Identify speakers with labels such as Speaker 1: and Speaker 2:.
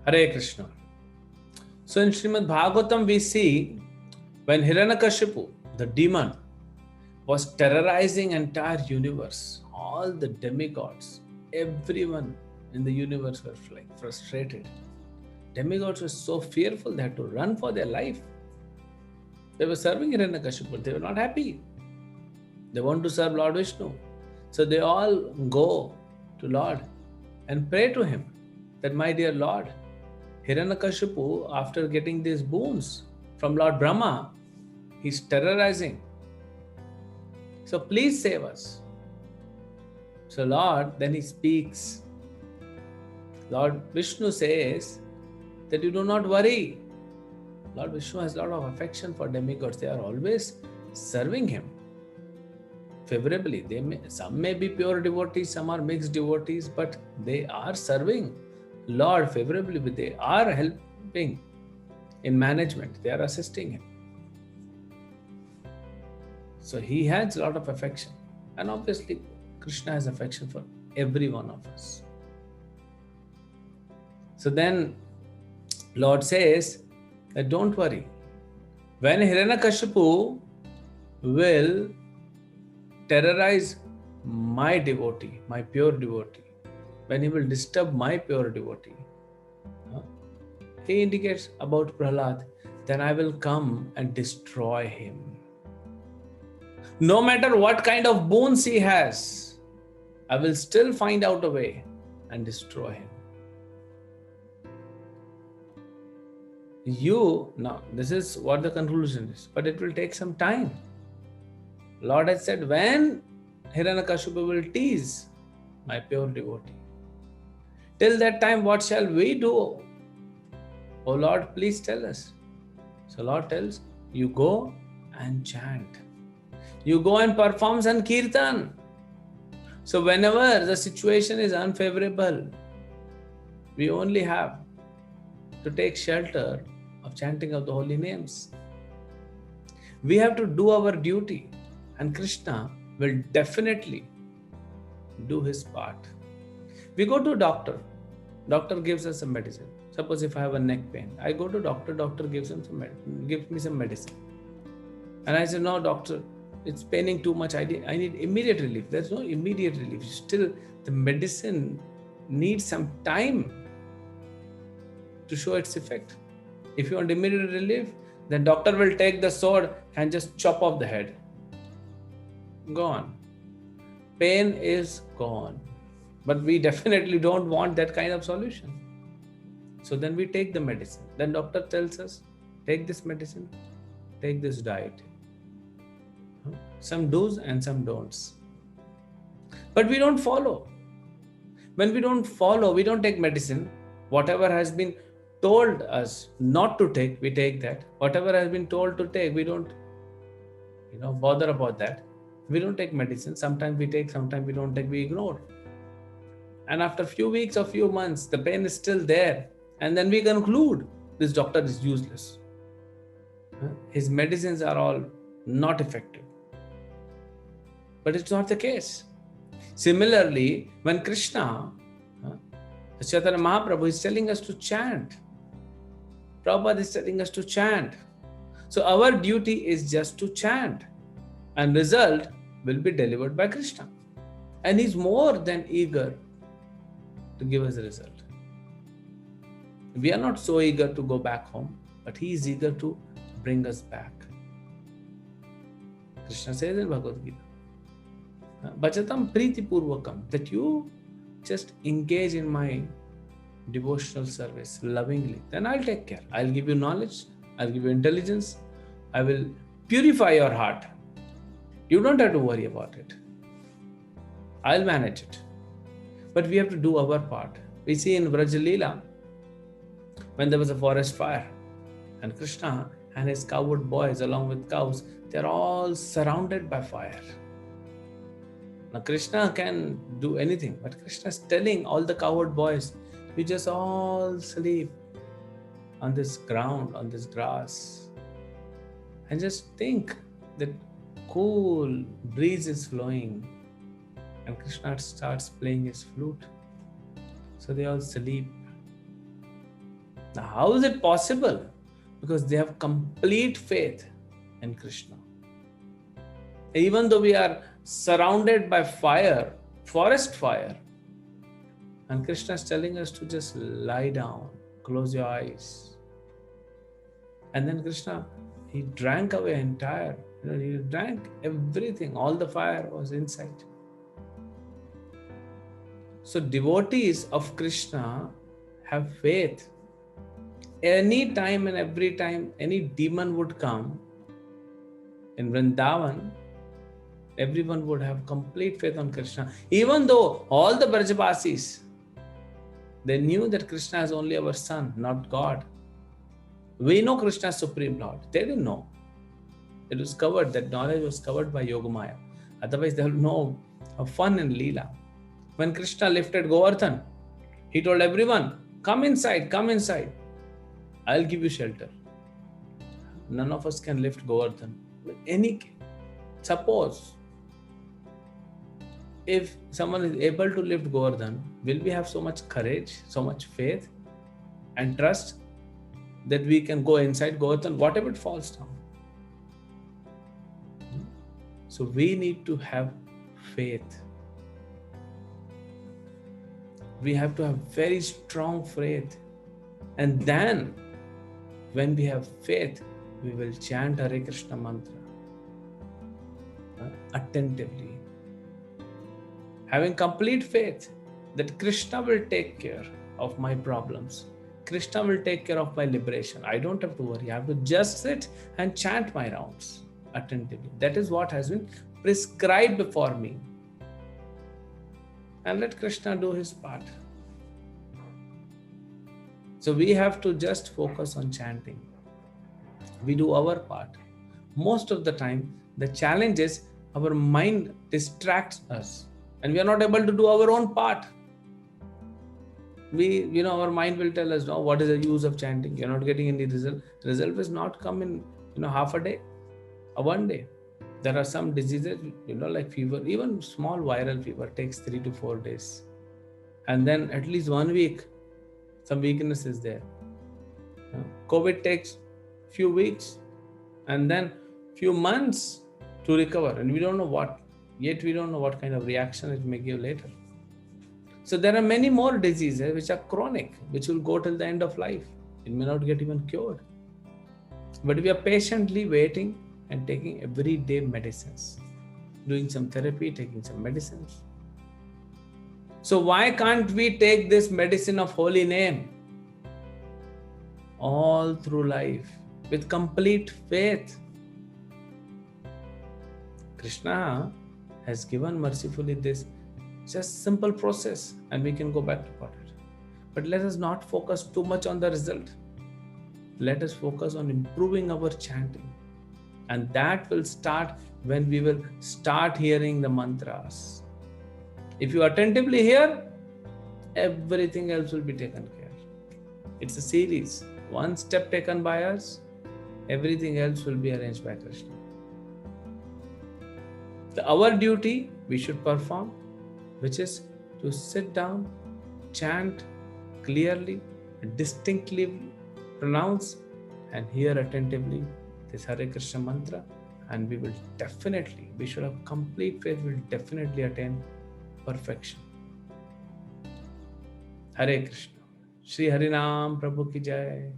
Speaker 1: Hare Krishna. So in Srimad Bhagavatam we see when Hiranyakashipu, the demon, was terrorizing entire universe, all the demigods, everyone in the universe were like frustrated. Demigods were so fearful they had to run for their life. They were serving Hiranyakashipu, they were not happy. They want to serve Lord Vishnu. So they all go to Lord and pray to him that, my dear Lord, Hiranyakashipu, after getting these boons from Lord Brahma, he's terrorizing. So please save us. So Lord, then he speaks. Lord Vishnu says that you do not worry. Lord Vishnu has a lot of affection for demigods. They are always serving him favorably. Some may be pure devotees, some are mixed devotees, but they are serving Lord favorably. They are helping in management. They are assisting him. So he has a lot of affection. And obviously, Krishna has affection for every one of us. So then, Lord says that don't worry. When Hiranyakashipu will terrorize my devotee, my pure devotee, when he will disturb my pure devotee, he indicates about Prahlad, then I will come and destroy him. No matter what kind of boons he has, I will still find out a way and destroy him. Now, this is what the conclusion is, but it will take some time. Lord has said, when Hiranyakashipu will tease my pure devotee, till that time, what shall we do? Oh Lord, please tell us. So Lord tells, you go and chant. You go and perform Sankirtan. So whenever the situation is unfavorable, we only have to take shelter of chanting of the holy names. We have to do our duty, and Krishna will definitely do his part. We go to a doctor. Doctor gives us some medicine. Suppose if I have a neck pain, I go to doctor. Doctor gives me some medicine. And I say, no, doctor, it's paining too much. I need immediate relief. There's no immediate relief. Still, the medicine needs some time to show its effect. If you want immediate relief, then doctor will take the sword and just chop off the head. Gone. Pain is gone. But we definitely don't want that kind of solution. So then we take the medicine. Then doctor tells us, take this medicine, take this diet. Some do's and some don'ts. But we don't follow. When we don't follow, we don't take medicine. Whatever has been told us not to take, we take that. Whatever has been told to take, we don't bother about that. We don't take medicine. Sometimes we take, sometimes we don't take, we ignore. And after a few weeks or few months, the pain is still there. And then we conclude, this doctor is useless. His medicines are all not effective. But it's not the case. Similarly, when Krishna, Chaitanya Mahaprabhu is telling us to chant, Prabhupada is telling us to chant. So our duty is just to chant, and result will be delivered by Krishna. And he's more than eager to give us a result. We are not so eager to go back home, but he is eager to bring us back. Krishna says in Bhagavad Gita, Bachatam Priti Purvakam, that you just engage in my devotional service lovingly, then I'll take care. I'll give you knowledge, I'll give you intelligence, I will purify your heart. You don't have to worry about it. I'll manage it. But we have to do our part. We see in Vraja Leela, when there was a forest fire, and Krishna and his cowherd boys along with cows, they're all surrounded by fire. Now Krishna can do anything, but Krishna is telling all the cowherd boys, you just all sleep on this ground, on this grass, and just think that cool breeze is flowing, and Krishna starts playing his flute. So they all sleep. Now, how is it possible? Because they have complete faith in Krishna. Even though we are surrounded by fire, forest fire, and Krishna is telling us to just lie down, close your eyes. And then Krishna, he drank away entire, he drank everything, all the fire was inside. So devotees of Krishna have faith. Any time and every time any demon would come in Vrindavan, everyone would have complete faith on Krishna. Even though all the Brajavasis, they knew that Krishna is only our son, not God. We know Krishna is Supreme Lord. They didn't know. It was covered, that knowledge was covered by Yogamaya. Otherwise, they will know fun in Leela. When Krishna lifted Govardhan, he told everyone, come inside, come inside. I'll give you shelter. None of us can lift Govardhan. Suppose, if someone is able to lift Govardhan, will we have so much courage, so much faith and trust that we can go inside Govardhan, whatever it falls down? So we need to have faith. We have to have very strong faith. And then, when we have faith, we will chant Hare Krishna mantra attentively. Having complete faith that Krishna will take care of my problems. Krishna will take care of my liberation. I don't have to worry. I have to just sit and chant my rounds attentively. That is what has been prescribed for me. And let Krishna do his part. So we have to just focus on chanting. We do our part. Most of the time, the challenge is our mind distracts us and we are not able to do our own part. Our mind will tell us, no, what is the use of chanting? You're not getting any result. Result will not come in, half a day or one day. There are some diseases, like fever, even small viral fever takes 3 to 4 days. And then at least 1 week, some weakness is there. COVID takes few weeks and then few months to recover. And we don't know what kind of reaction it may give later. So there are many more diseases which are chronic, which will go till the end of life. It may not get even cured. But we are patiently waiting and taking everyday medicines, doing some therapy, taking some medicines. So why can't we take this medicine of holy name all through life with complete faith? Krishna has given mercifully this just simple process and we can go back to it. But let us not focus too much on the result. Let us focus on improving our chanting. And that will start when we will start hearing the mantras. If you attentively hear, everything else will be taken care. It's a series. One step taken by us, everything else will be arranged by Krishna. Our duty we should perform, which is to sit down, chant clearly, distinctly pronounce and hear attentively this Hare Krishna mantra, and we should have complete faith, we will definitely attain perfection. Hare Krishna. Shri Harinam Prabhu ki Jai.